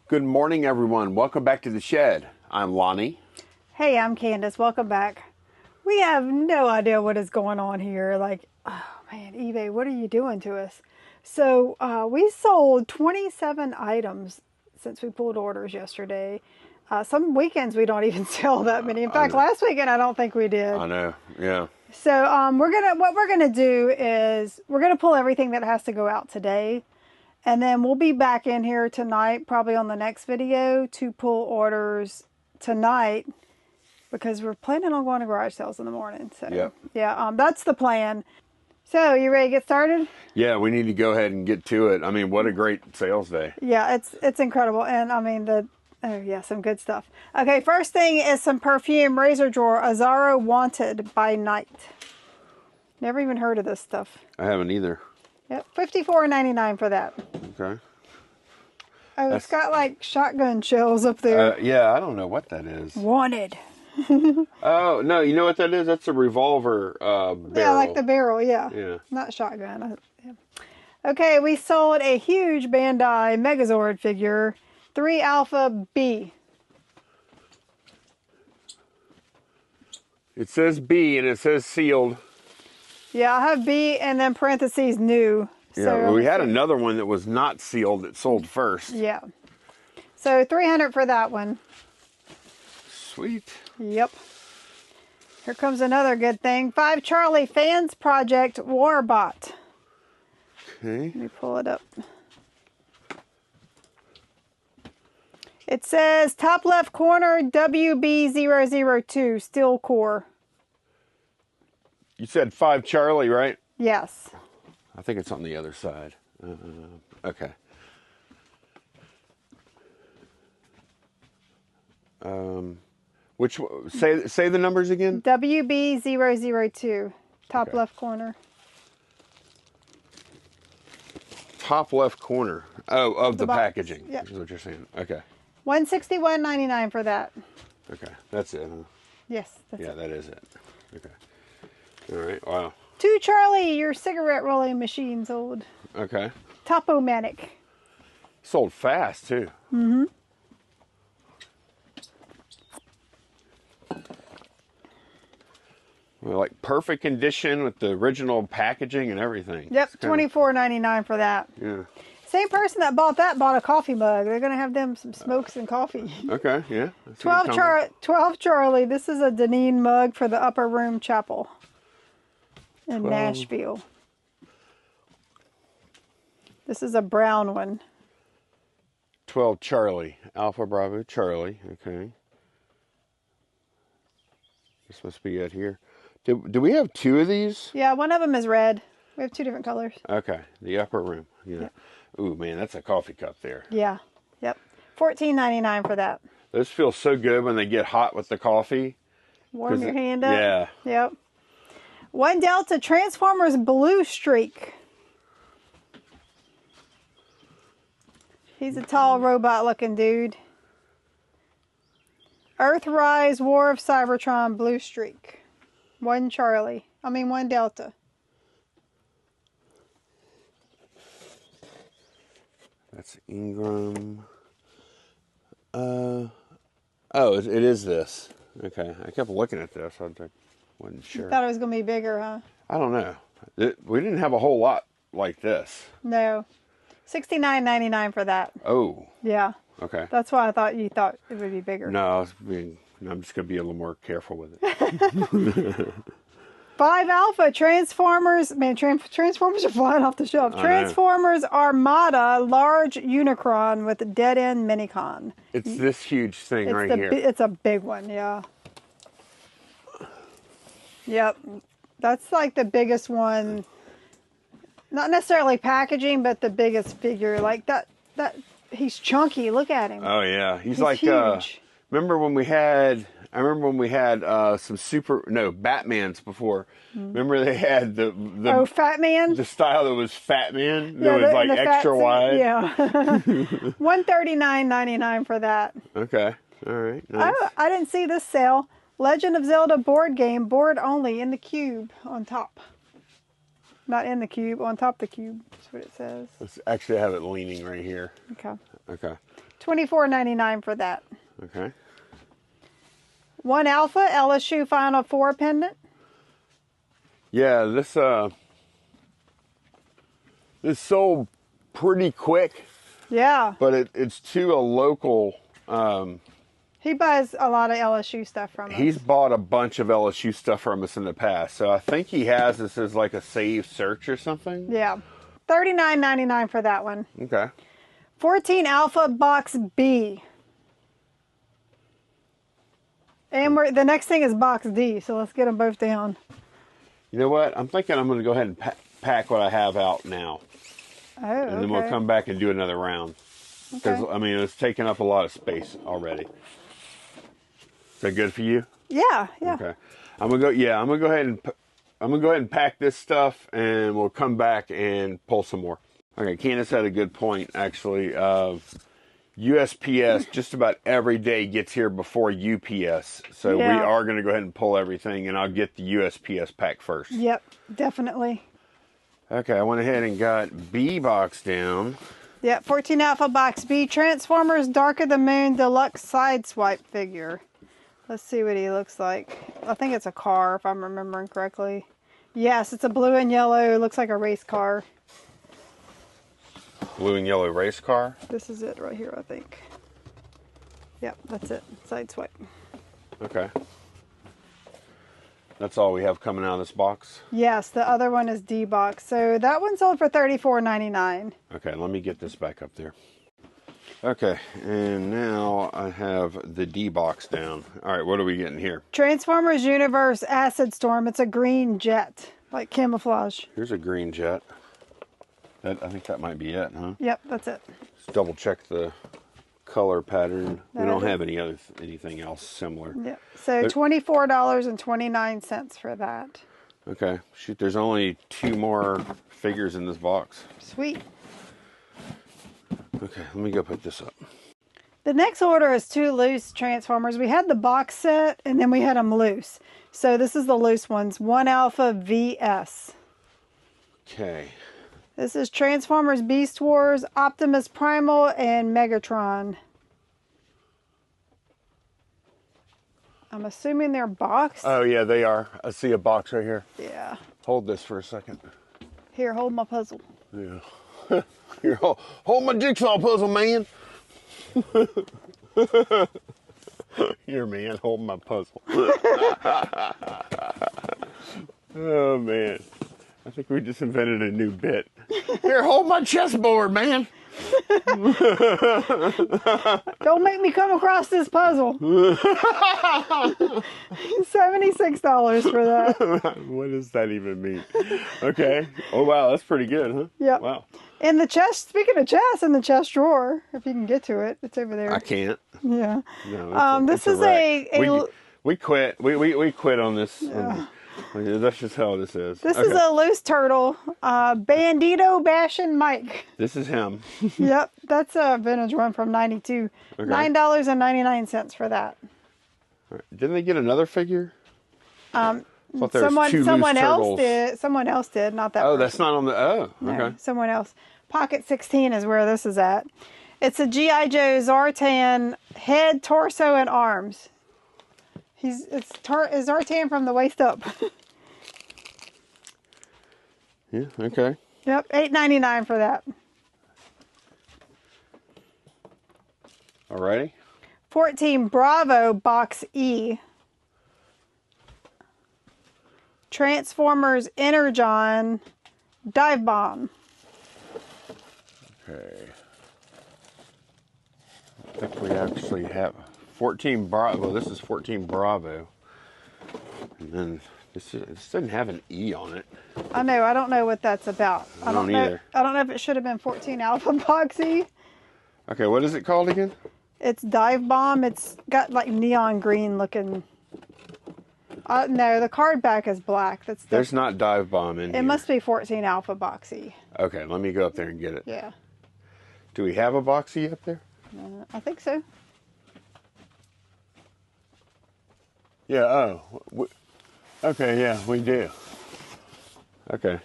Good morning, everyone. Welcome back to the shed. I'm Lonnie. Hey, I'm Candace. Welcome back. We have no idea what is going on here. Like, oh man, eBay, what are you doing to us? So we sold 27 items since we pulled orders yesterday. Some weekends we don't even sell that many. In fact, last weekend I don't think we did. I know, yeah. So what we're gonna do is we're gonna pull everything that has to go out today. And then we'll be back in here tonight, probably on the next video, to pull orders tonight because we're planning on going to garage sales in the morning. So Yep. yeah, that's the plan. So you ready to get started? Yeah, we need to go ahead and get to it. I mean, what a great sales day. Yeah, it's incredible. And I mean, some good stuff. Okay, first thing is some perfume razor drawer, Azzaro Wanted by Night. Never even heard of this stuff. I haven't either. Yep, $54.99 for that. Okay. Oh, it's got like shotgun shells up there. Yeah, I don't know what that is. Wanted. Oh, no, you know what that is? That's a revolver barrel. Yeah, like the barrel, yeah. Yeah. Not shotgun. Yeah. Okay, we sold a huge Bandai Megazord figure, 3 Alpha B. It says B and it says sealed. Yeah, I have B and then parentheses new. Yeah, So, well, we had another one that was not sealed that sold first. Yeah. So $300 for that one. Sweet. Yep. Here comes another good thing. 5 Charlie Fans Project Warbot. Okay. Let me pull it up. It says top left corner WB002 steel core. You said 5 Charlie, right? Yes. I think it's on the other side. Okay. Which say the numbers again? WB002, top left corner. Top left corner. Oh, of the box. packaging. Yep. Is what you're saying. Okay. $161.99 for that. Okay. That's it, huh? Yes, that's Yeah, it. that is it. Okay. All right. Wow. 2 Charlie, your cigarette rolling machine sold. Okay. Topomatic. Sold fast too. Mm-hmm. Well, like perfect condition with the original packaging and everything. Yep, $24.99 for that. Yeah. Same person that bought that bought a coffee mug. They're going to have them some smokes and coffee. Okay, yeah. 12 Charlie. This is a Deneen mug for the Upper Room Chapel in Nashville. This is a brown one. 12 Charlie. Alpha Bravo Charlie. Okay. This must be it here. Do we have 2 of these? Yeah, one of them is red. We have 2 different colors. Okay. The upper room. Yeah. Yep. Ooh, man, that's a coffee cup there. Yeah. Yep. $14.99 for that. Those feel so good when they get hot with the coffee. Warm your hand up. Yeah. Yep. 1 Delta Transformers Blue Streak. He's a tall robot looking dude. Earthrise War of Cybertron Blue Streak. 1 Charlie. 1 Delta. That's Ingram. Oh, it is this. Okay. I kept looking at this. I wasn't sure. You thought it was going to be bigger, huh? I don't know. We didn't have a whole lot like this. No. $69.99 for that. Oh. Yeah. Okay. That's why you thought it would be bigger. No, I'm just going to be a little more careful with it. 5 Alpha Transformers. Man, Transformers are flying off the shelf. Transformers Armada Large Unicron with dead end Minicon. It's this huge thing here. It's a big one, yeah. Yep. That's like the biggest one. Not necessarily packaging, but the biggest figure. Like that he's chunky. Look at him. Oh yeah. He's like huge. remember when we had some Batmans before. Remember they had the Fat Man? The style that was Fat Man? Yeah, that was like extra wide. Yeah. $139.99 for that. Okay. All right. Nice. I didn't see this sale. Legend of Zelda board game, board only, in the cube on top. Not in the cube, on top of the cube. That's what it says. Let's actually have it leaning right here. Okay. Okay. $24.99 for that. Okay. 1 Alpha LSU Final Four pendant. Yeah, this sold pretty quick. Yeah. But it's to a local. He buys a lot of LSU stuff from us. He's bought a bunch of LSU stuff from us in the past, so I think he has this as like a saved search or something. Yeah. $39.99 for that one. Okay. 14 Alpha Box B. And the next thing is Box D, so let's get them both down. You know what? I'm thinking I'm going to go ahead and pack what I have out now. Oh, and then we'll come back and do another round. Because, Okay. I mean, it's taking up a lot of space already. Is that good for you? Yeah, yeah. Okay. I'm going to go ahead and pack this stuff, and we'll come back and pull some more. Okay, Candace had a good point, actually. USPS just about every day gets here before UPS. So we are going to go ahead and pull everything, and I'll get the USPS pack first. Yep, definitely. Okay, I went ahead and got B box down. Yep, 14 Alpha Box B. Transformers Dark of the Moon Deluxe Sideswipe figure. Let's see what he looks like. I think it's a car, if I'm remembering correctly. Yes, it's a blue and yellow. Looks like a race car. Blue and yellow race car. This is it right here, I think. Yep, that's it. Sideswipe. Okay. That's all we have coming out of this box? Yes, the other one is D box. So that one sold for $34.99. Okay, let me get this back up there. Okay, and now I have the D box down. All right, what are we getting here? Transformers Universe Acid Storm. It's a green jet, like camouflage. Here's a green jet. I think that might be it, huh? Yep, that's it. Let's double check the color pattern. We That don't is- have anything else similar. Yep. So $24.29 for that. Okay, shoot, there's only 2 more figures in this box. Sweet. Okay, let me go put this up. The next order is 2 loose Transformers. We had the box set and then we had them loose. So this is the loose ones. 1 Alpha VS. Okay. This is Transformers Beast Wars, Optimus Primal, and Megatron. I'm assuming they're boxed. Oh, yeah, they are. I see a box right here. Yeah. Hold this for a second. Here, hold my puzzle. Yeah. Here, hold my jigsaw puzzle, man. Here, man, hold my puzzle. Oh, man. I think we just invented a new bit. Here, hold my chessboard, man. Don't make me come across this puzzle. $76 for that. What does that even mean? Okay. Oh, wow, that's pretty good, huh? Yep. Wow. In the chest, speaking of chest, in the chest drawer, if you can get to it, it's over there. I can't. Yeah. No, This it's is wreck. a we quit. We quit on this. That's just how this is. This is a loose turtle, Bandito Bashin' Mike. This is him. Yep, that's a vintage one from '92. Okay. $9.99 for that. Didn't they get another figure? Thought there was 2 Someone loose else turtles. did. Someone else did, not that. Oh, person. that's not on the. Oh, No, okay. someone else. Pocket 16 is where this is at. It's a G.I. Joe Zartan head, torso, and arms. Is Zartan from the waist up. Yeah. Okay. Yep, $8.99 for that. Alrighty. 14 Bravo Box E. Transformers Energon Dive Bomb. Okay. I think we actually have 14 Bravo. This is 14 Bravo. And then this doesn't have an E on it. I know. I don't know what that's about. I don't know. either. I don't know if it should have been 14 Alpha Box E. Okay, what is it called again? It's Dive Bomb. It's got like neon green looking. No, the card back is black. There's not Dive Bomb in here. It must be 14 Alpha Box E. Okay, let me go up there and get it. Yeah. Do we have a boxy up there? I think so. Yeah, oh. Okay, yeah, we do. Okay.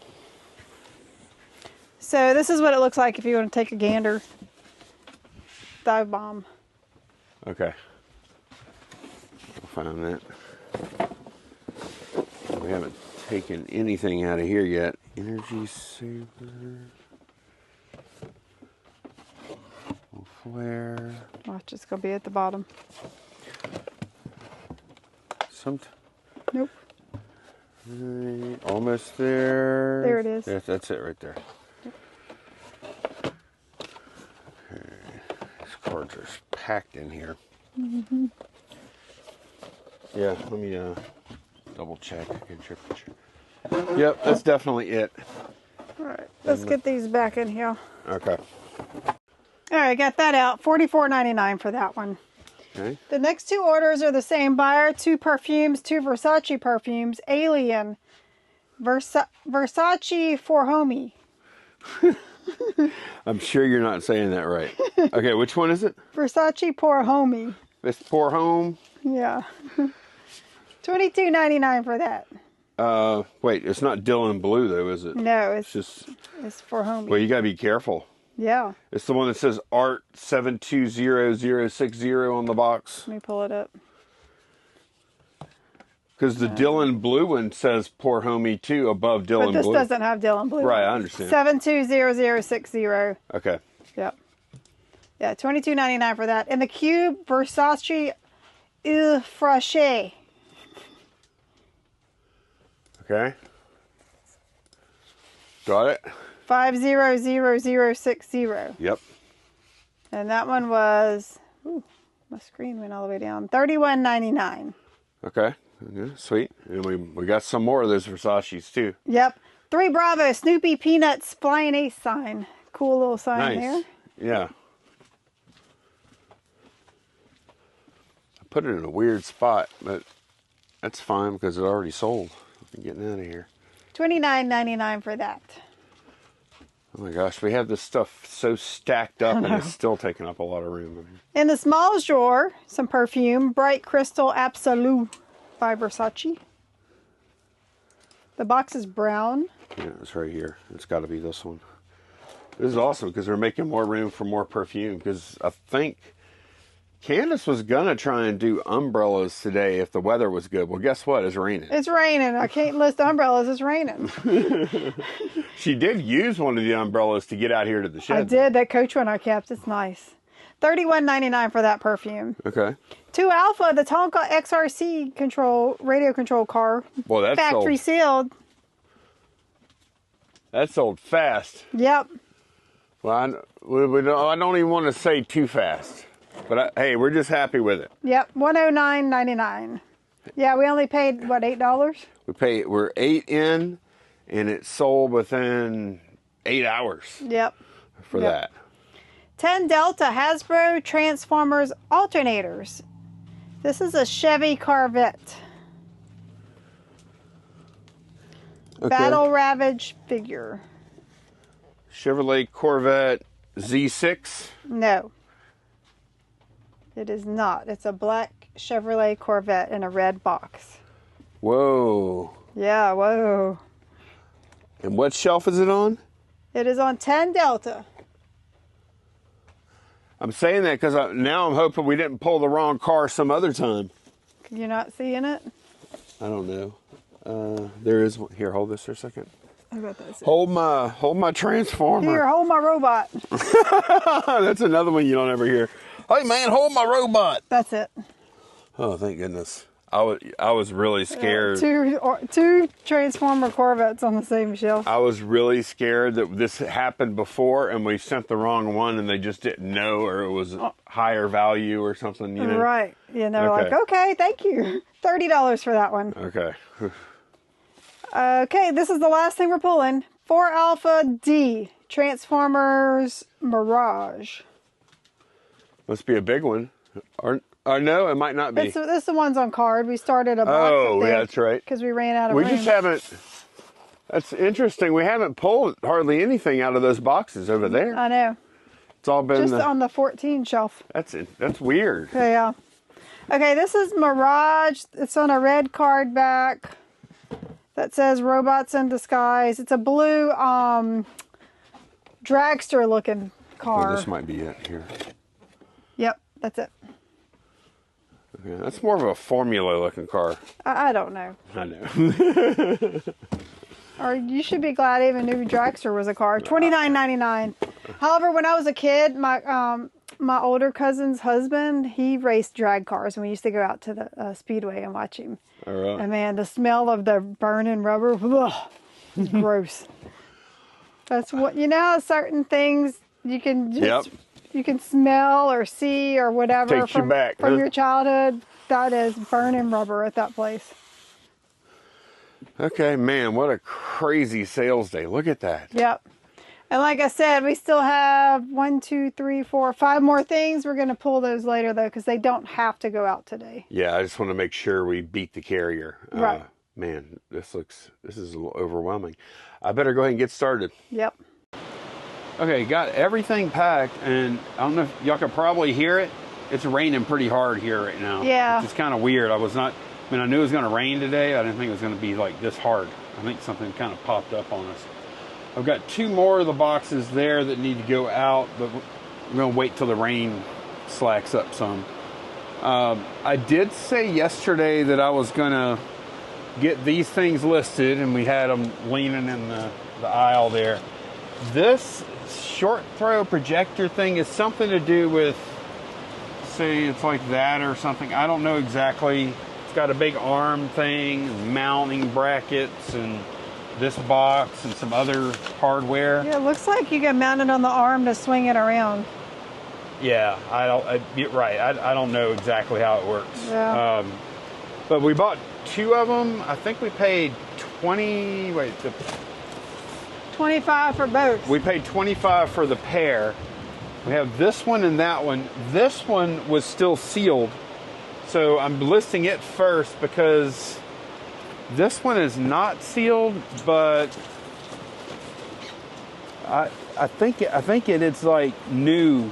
So this is what it looks like if you want to take a gander. dive bomb. Okay. I'll find that. We haven't taken anything out of here yet. Energy saver. Flare. Watch, it's going to be at the bottom. Nope. Right, almost there. There it is. That's it right there. Yep. Okay. These cards are packed in here. Mm-hmm. Yeah, let me double check. Get your picture. Yep, that's definitely it. All right, let's get these back in here. Okay. All right, got that out. $44.99 for that one. Okay. The next two orders are the same buyer. 2 perfumes, 2 Versace perfumes. Alien, Versace for Homie. I'm sure you're not saying that right. Okay, which one is it? Versace pour Homie. This pour home? Yeah. $22.99 for that. Wait, it's not Dylan Blue though, is it? No, it's for Homie. Well, you gotta be careful. Yeah. It's the one that says Art 720060 on the box. Let me pull it up. Because the Dylan Blue one says Poor Homie 2 above Dylan Blue. But this doesn't have Dylan Blue. Right, I understand. 720060. Okay. Yep. Yeah, $22.99 for that. And the Cube Versace Il Fraché. Okay. Got it? 500060. Yep. And that one was, ooh, my screen went all the way down. $31.99. Okay. Yeah, sweet. And we got some more of those Versace's too. Yep. 3 Bravo Snoopy Peanuts Flying Ace sign. Cool little sign there. Yeah. I put it in a weird spot, but that's fine because it already sold. I'm getting out of here. $29.99 for that. Oh my gosh, we have this stuff so stacked up and it's still taking up a lot of room. In the smalls drawer, some perfume. Bright Crystal Absolute by Versace. The box is brown. Yeah, it's right here. It's got to be this one. This is awesome because we're making more room for more perfume because I think Candace was going to try and do umbrellas today if the weather was good. Well, guess what? It's raining. It's raining. I can't list umbrellas. It's raining. She did use one of the umbrellas to get out here to the shed. I did. That Coach one I kept. It's nice. $31.99 for that perfume. Okay. 2 Alpha, the Tonka XRC radio control car. Well, that's factory sealed. That sold fast. Yep. Well, I don't even want to say too fast. But hey, we're just happy with it. Yep, $109.99. Yeah, we only paid, what, $8? We're 8 in, and it sold within 8 hours. Yep. For that. 10 Delta Hasbro Transformers alternators. This is a Chevy Corvette. Okay. Battle Ravage figure. Chevrolet Corvette Z6? No. It is not. It's a black Chevrolet Corvette in a red box. Whoa. Yeah, whoa. And what shelf is it on? It is on 10 Delta. I'm saying that because now I'm hoping we didn't pull the wrong car some other time. You're not seeing it? I don't know. There is one. Here, hold this for a second. I bet that's it. Hold my transformer. Here, hold my robot. That's another one you don't ever hear. Hey man, hold my robot. That's it. Oh, thank goodness. I was really scared. Two Transformer Corvettes on the same shelf. I was really scared that this happened before and we sent the wrong one and they just didn't know, or it was higher value or something, you know? Right. Yeah, they're like, okay, thank you. $30 for that one. Okay. Okay, this is the last thing we're pulling. 4 Alpha D Transformers Mirage. Must be a big one. Or no, it might not be. This is the one's on card. We started a box. Oh, yeah, that's right. Because we ran out of room. We just haven't. That's interesting. We haven't pulled hardly anything out of those boxes over there. I know. It's all been just on the 14 shelf. That's weird. Yeah. Okay, this is Mirage. It's on a red card back that says Robots in Disguise. It's a blue dragster looking car. Well, this might be it here. That's it. Okay, that's more of a formula looking car. I don't know. I know. Or you should be glad I even knew Dragster was a car. $29.99. However, when I was a kid, my older cousin's husband, he raced drag cars, and we used to go out to the speedway and watch him. All right. And man, the smell of the burning rubber, ugh, it's gross. That's what, you know how certain things you can just, you can smell or see or whatever Takes you back, from huh? your childhood. That is burning rubber at that place. Okay, man, what a crazy sales day. Look at that. Yep. And like I said, we still have 1, 2, 3, 4, 5 more things. We're going to pull those later, though, because they don't have to go out today. Yeah, I just want to make sure we beat the carrier. Right. Man, this is a little overwhelming. I better go ahead and get started. Yep. Okay, got everything packed, and I don't know if y'all can probably hear it. It's raining pretty hard here right now. Yeah. It's kind of weird. I knew it was going to rain today. I didn't think it was going to be like this hard. I think something kind of popped up on us. I've got 2 more of the boxes there that need to go out, but we're going to wait till the rain slacks up some. I did say yesterday that I was going to get these things listed, and we had them leaning in the aisle there. This short throw projector thing is something to do with, say, it's like that or something. I don't know exactly. Got a big arm thing, mounting brackets, and this box and some other hardware. Yeah, it looks like you can mount it on the arm to swing it around. Yeah, you're right. I don't know exactly how it works. Yeah. But we bought 2 of them. I think we paid 25 for both. We paid 25 for the pair. We have this one and that one. This one was still sealed. So I'm listing it first because this one is not sealed, but I think it's like new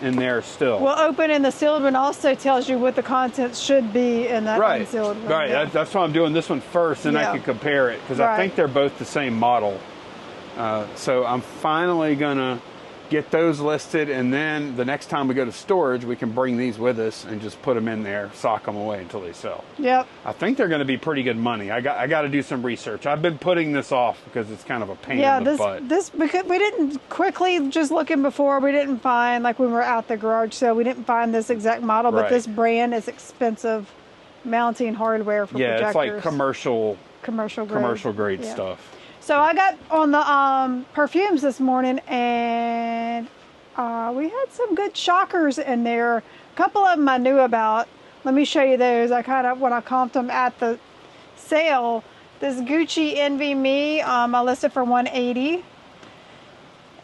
in there still. Well, open in the sealed one also tells you what the contents should be in that unsealed one. Right, Yeah. that's why I'm doing this one first, and I can compare it because I think they're both the same model. So I'm finally gonna get those listed, and then the next time we go to storage, we can bring these with us and just put them in there, sock them away until they sell. Yep. I think they're going to be pretty good money. I got to do some research. I've been putting this off because it's kind of a pain in the butt. Because we didn't quickly just looking before, we didn't find, like when we were at the garage sale, we didn't find this exact model, but this brand is expensive mounting hardware for projectors. Yeah, it's like commercial grade Yeah. stuff. So I got on the perfumes this morning, and we had some good shockers in there. A couple of them I knew about. Let me show you those. When I comped them at the sale, this Gucci Envy Me, I listed for $180.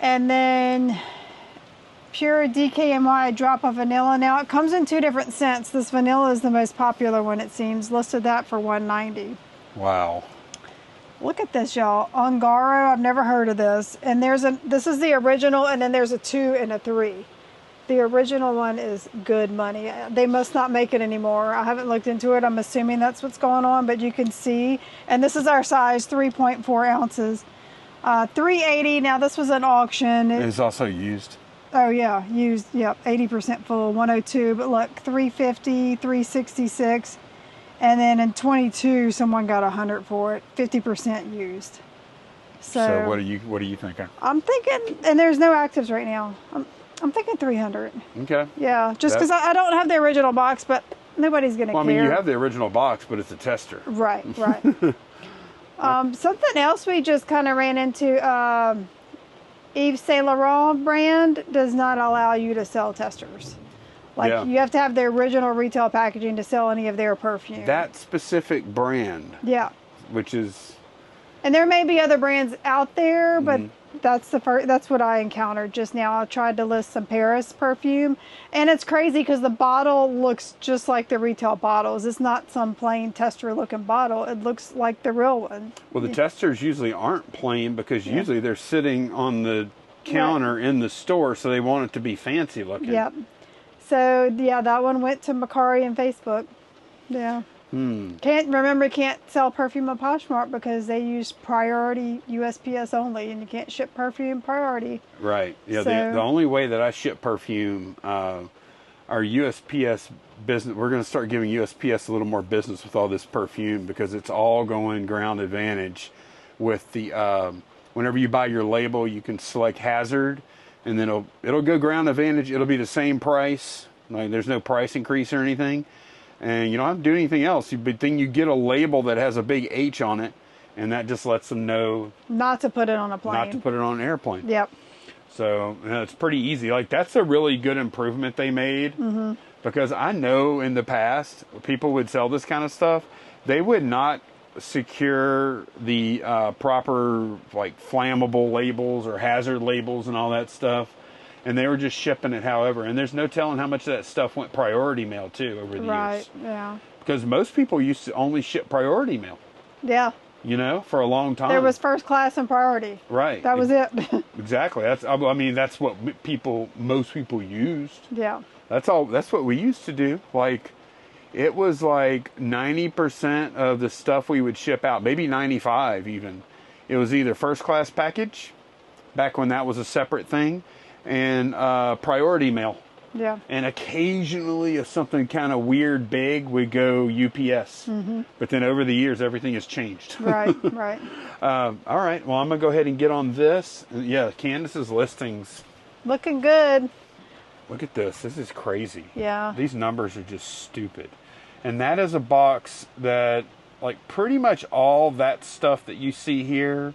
And then Pure DKNY Drop of Vanilla. Now it comes in 2 different scents. This vanilla is the most popular one, it seems. Listed that for $190. Wow. Look at this, y'all. Ungaro, I've never heard of this. And this is the original, and then there's a 2 and a 3. The original one is good money. They must not make it anymore. I haven't looked into it. I'm assuming that's what's going on, but you can see. And this is our size, 3.4 ounces. $380. Now, this was an auction. It's also used. Oh, yeah. Used, yep. 80% full, 102. But look, $350, $366. And then in 22, someone got 100 for it, 50% used. So what are you thinking? I'm thinking, and there's no actives right now. I'm thinking 300. Okay. Yeah, just because I don't have the original box, but nobody's gonna care. I mean, you have the original box, but it's a tester. Right. Something else we just kind of ran into. Yves Saint Laurent brand does not allow you to sell testers. You have to have the original retail packaging to sell any of their perfume. That specific brand. Yeah. Which is. And there may be other brands out there, but that's what I encountered just now. I tried to list some Paris perfume, and it's crazy because the bottle looks just like the retail bottles. It's not some plain tester looking bottle. It looks like the real one. Well, the testers usually aren't plain because usually they're sitting on the counter in the store, so they want it to be fancy looking. Yep. So, yeah, that one went to Macari and Facebook. Yeah. Can't sell perfume on Poshmark because they use priority USPS only, and you can't ship perfume priority. Right. Yeah. So, the only way that I ship perfume, our USPS business, we're going to start giving USPS a little more business with all this perfume, because it's all going ground advantage with the, whenever you buy your label, you can select hazard, and then it'll go ground advantage. It'll be the same price. Like, there's no price increase or anything. And you don't have to do anything else. But then you get a label that has a big H on it, and that just lets them know not to put it on a plane. Not to put it on an airplane. Yep. So it's pretty easy. Like, that's a really good improvement they made. Mm-hmm. Because I know in the past, people would sell this kind of stuff. They would not secure the proper, like, flammable labels or hazard labels and all that stuff. And they were just shipping it however. And there's no telling how much of that stuff went priority mail, too, over the years. Right, yeah. Because most people used to only ship priority mail. Yeah. You know, for a long time. There was first class and priority. Right. That was it. Exactly. That's what most people used. Yeah. That's what we used to do. Like, it was like 90% of the stuff we would ship out, maybe 95 even. It was either first class package, back when that was a separate thing, and priority mail. Yeah. And occasionally, if something kind of weird big, would go UPS. Mm-hmm. But then over the years, everything has changed. Right, right. All right. Well, I'm going to go ahead and get on this. Yeah, Candace's listings. Looking good. Look at this. This is crazy. Yeah. These numbers are just stupid. And that is a box that, like, pretty much all that stuff that you see here,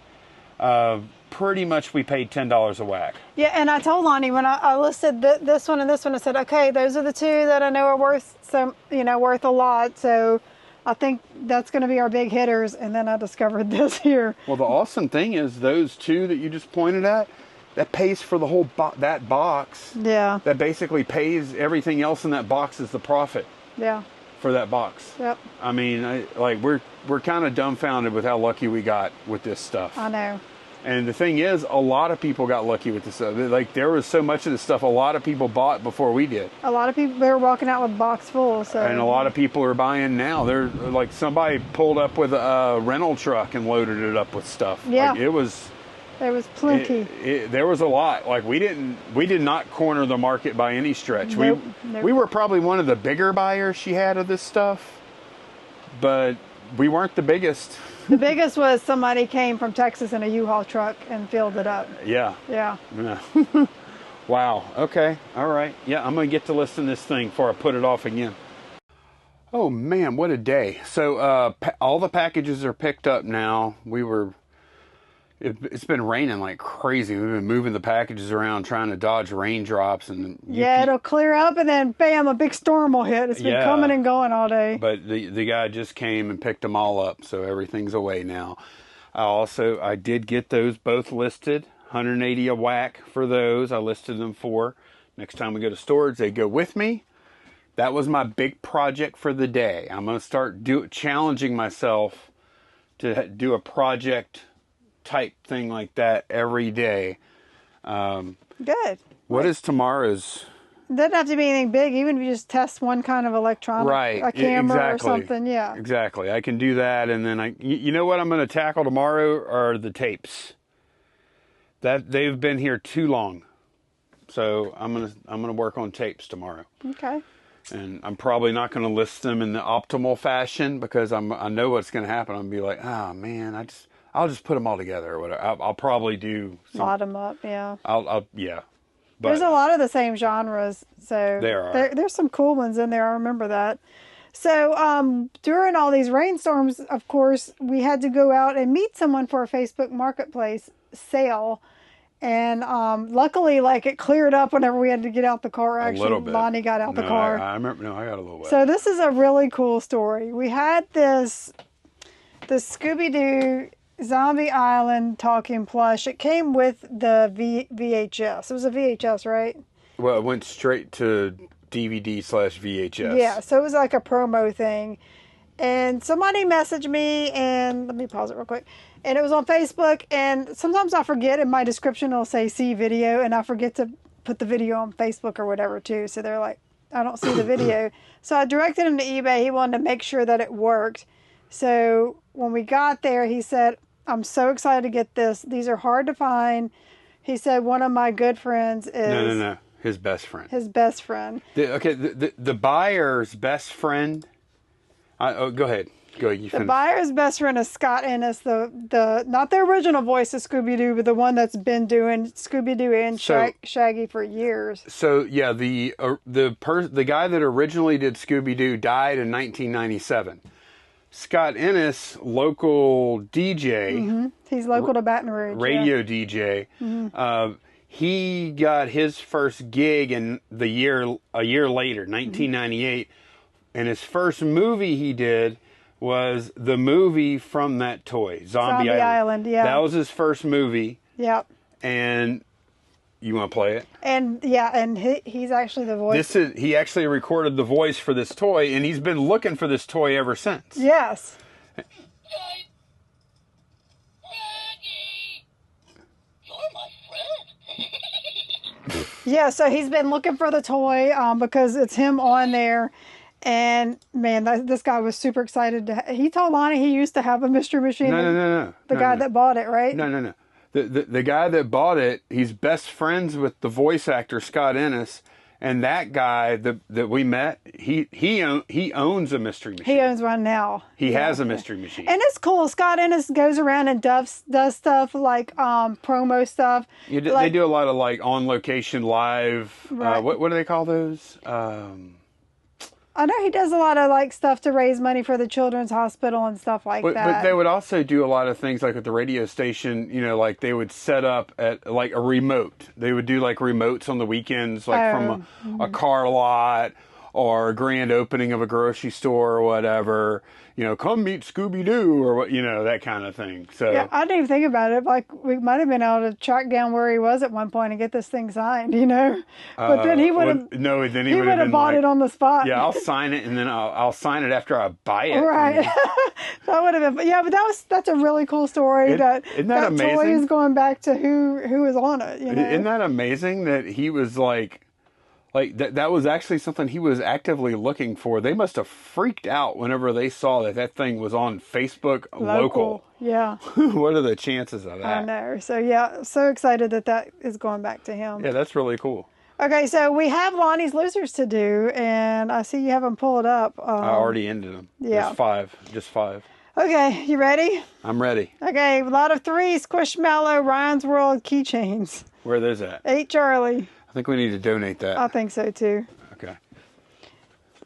pretty much we paid $10 a whack. Yeah, and I told Lonnie when I listed this one and this one, I said, okay, those are the two that I know are worth worth a lot. So I think that's going to be our big hitters. And then I discovered this here. Well, the awesome thing is those two that you just pointed at, that pays for the whole that box. Yeah. That basically pays everything else in that box is the profit. Yeah. For that box. Yep. I mean, we're kind of dumbfounded with how lucky we got with this stuff. I know. And the thing is, a lot of people got lucky with this stuff. Like, there was so much of this stuff a lot of people bought before we did. A lot of people, they were walking out with a box full. So. And a lot of people are buying now. They're like, somebody pulled up with a rental truck and loaded it up with stuff. Yeah. Like, it was... There was plenty. There was a lot. Like, we did not corner the market by any stretch. Nope. We were probably one of the bigger buyers she had of this stuff, but we weren't the biggest. The biggest was somebody came from Texas in a U-Haul truck and filled it up. Yeah. Yeah. Wow. Okay. All right. Yeah, I'm going to get to listing this thing before I put it off again. Oh, man, what a day. So all the packages are picked up now. It's been raining like crazy. We've been moving the packages around, trying to dodge raindrops. And yeah, it'll clear up, and then bam, a big storm will hit. It's been coming and going all day. But the guy just came and picked them all up, so everything's away now. I did get those both listed, 180 a whack for those. I listed them for. Next time we go to storage, they go with me. That was my big project for the day. I'm going to start challenging myself to do a project type thing like that every day. Good. What is tomorrow's? It doesn't have to be anything big, even if you just test one kind of electronic, right, a camera exactly. or something. Yeah, exactly. I can do that, and then you know what I'm going to tackle tomorrow are the tapes. That they've been here too long, so I'm gonna work on tapes tomorrow. Okay. And I'm probably not going to list them in the optimal fashion, because I know what's going to happen. I'm going to be like, oh man, I'll just put them all together or whatever. I'll probably do something. Lot them up, yeah. Yeah. But there's a lot of the same genres, so there's some cool ones in there. I remember that. So during all these rainstorms, of course, we had to go out and meet someone for a Facebook Marketplace sale. And luckily, like, it cleared up whenever we had to get out the car. Actually, a little bit. Lonnie got out the car. I remember. No, I got a little wet. So this is a really cool story. We had the Scooby-Doo Zombie Island talking plush. It came with the VHS. It was a VHS, right? Well, it went straight to DVD/VHS. Yeah, so it was like a promo thing. And somebody messaged me, and let me pause it real quick. And it was on Facebook, and sometimes I forget in my description it'll say see video, and I forget to put the video on Facebook or whatever too. So they're like, I don't see the video. So I directed him to eBay. He wanted to make sure that it worked. So when we got there, he said, I'm so excited to get this. These are hard to find. He said, one of my good friends is... No. His best friend. His best friend. The buyer's best friend. Go ahead. Go ahead. You The finish. buyer's best friend is Scott Ennis, the not the original voice of Scooby-Doo, but the one that's been doing Scooby-Doo and Shaggy for years. So yeah, the guy that originally did Scooby-Doo died in 1997. Scott Ennis, local DJ, Mm-hmm. He's local to Baton Rouge, radio DJ. Mm-hmm. He got his first gig a year later, 1998, and his first movie he did was the movie from that toy, Zombie Island. Yeah, that was his first movie. Yep. And you want to play it? And he's actually the voice. He actually recorded the voice for this toy, and he's been looking for this toy ever since. Yes. Yeah, so he's been looking for the toy because it's him on there. And, man, this guy was super excited. He told Lonnie he used to have a mystery machine. No. The guy that bought it, right? No. The guy that bought it, he's best friends with the voice actor, Scott Ennis. And that guy that we met, he owns a mystery machine. He owns one now. He has a mystery machine. And it's cool. Scott Ennis goes around and does stuff like promo stuff. They do a lot of like on location live. Right. What do they call those? I know he does a lot of like stuff to raise money for the Children's Hospital and stuff like that. But they would also do a lot of things like at the radio station, like they would set up at like a remote. They would do like remotes on the weekends, like from a car lot or a grand opening of a grocery store or whatever. Come meet Scooby-Doo or what, that kind of thing. So yeah, I didn't even think about it. Like we might have been able to track down where he was at one point and get this thing signed, But then he would have he would have bought it on the spot. Yeah, I'll sign it and then I'll sign it after I buy it. Right. That would have been. Yeah, but that's a really cool story. Isn't that amazing? Toy is going back to who was on it. Isn't that amazing that he was like that was actually something he was actively looking for. They must have freaked out whenever they saw that thing was on Facebook local. Yeah. What are the chances of that? I know. So yeah, so excited that is going back to him. Yeah, that's really cool. Okay, so we have Lonnie's Losers to do, and I see you have them pulled up. I already ended them. Yeah. There's just five. Okay, you ready? I'm ready. Okay, a lot of threes, Squishmallow, Ryan's World keychains. Where are those at? 8 Charlie. I think we need to donate that. I think so too. Okay.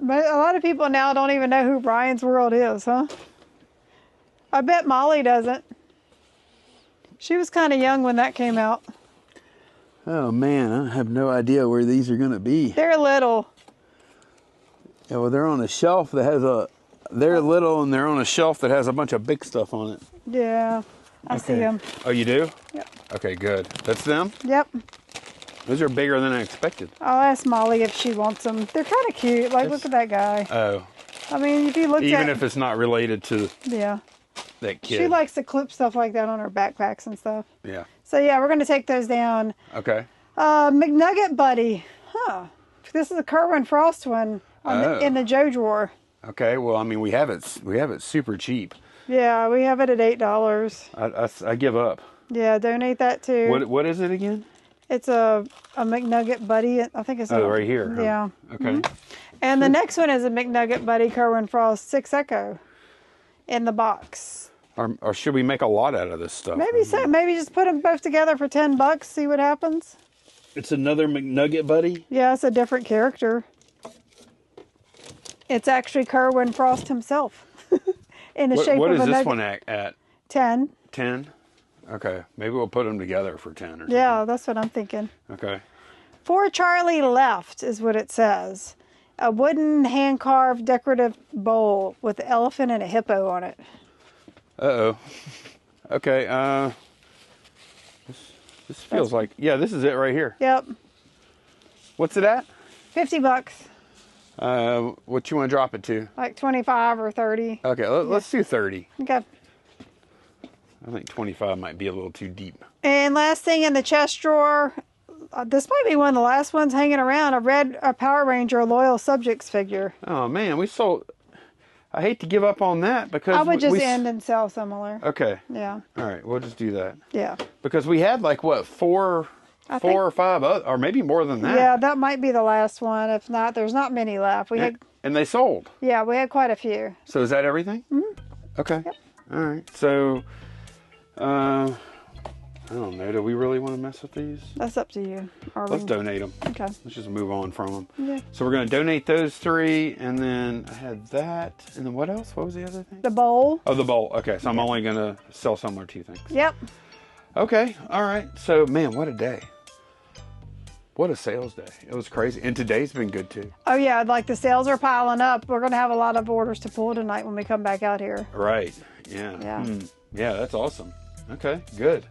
But a lot of people now don't even know who Ryan's World is, huh? I bet Molly doesn't. She was kind of young when that came out. Oh man, I have no idea where these are going to be. They're little. Yeah, well, they're on a shelf that has they're little and they're on a shelf that has a bunch of big stuff on it. Yeah, I see them. Oh, you do? Yep. Okay, good. That's them? Yep. Those are bigger than I expected. I'll ask Molly if she wants them. They're kind of cute. Like, look at that guy. Oh. I mean, if you look at... Even if it's not related to that kid. She likes to clip stuff like that on her backpacks and stuff. Yeah. So, yeah, we're going to take those down. Okay. McNugget Buddy. Huh. This is a Kerwin Frost one in the Joe drawer. Okay, well, I mean, we have it super cheap. Yeah, we have it at $8. I give up. Yeah, donate that too. What is it again? It's a McNugget Buddy. I think it's right here. Huh? Yeah. Okay. Mm-hmm. And the next one is a McNugget Buddy Kerwin Frost 6 Echo in the box. Or should we make a lot out of this stuff? Maybe so. Maybe just put them both together for $10. See what happens. It's another McNugget Buddy? Yeah, it's a different character. It's actually Kerwin Frost himself. In the shape of a nugget. What is this one at? 10. 10? Okay. Maybe we'll put them together for 10 or something. Yeah, that's what I'm thinking. Okay. For Charlie Left is what it says. A wooden hand-carved decorative bowl with an elephant and a hippo on it. Uh-oh. Okay, this feels like... Yeah, this is it right here. Yep. What's it at? $50. What you want to drop it to? Like 25 or 30. Okay, let's do 30. Okay. I think 25 might be a little too deep. And last thing in the chest drawer, this might be one of the last ones hanging around, a Power Ranger Loyal Subjects figure. Oh, man, we sold... I hate to give up on that because... I would just end and sell similar. Okay. Yeah. All right, we'll just do that. Yeah. Because we had like, what, four 4 or 5, or maybe more than that. Yeah, that might be the last one. If not, there's not many left. And they sold. Yeah, we had quite a few. So is that everything? Mm-hmm. Okay. Yep. All right. So, I don't know. Do we really want to mess with these? That's up to you. Let's donate them. Okay. Let's just move on from them. Yeah. So we're going to donate those 3, and then I had that, and then what else? What was the other thing? The bowl. Oh, the bowl. Okay, so I'm only going to sell similar 2 things. Yep. Okay, all right. So, man, what a day. What a sales day. It was crazy. And today's been good, too. Oh, yeah, like the sales are piling up. We're going to have a lot of orders to pull tonight when we come back out here. Right, yeah. Yeah. Yeah, that's awesome. Okay, good.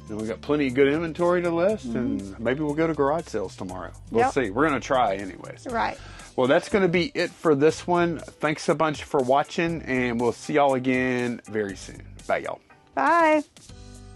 And we got plenty of good inventory to list, and maybe we'll go to garage sales tomorrow. We'll see. We're going to try anyways. Right. Well, that's going to be it for this one. Thanks a bunch for watching, and we'll see y'all again very soon. Bye, y'all. Bye.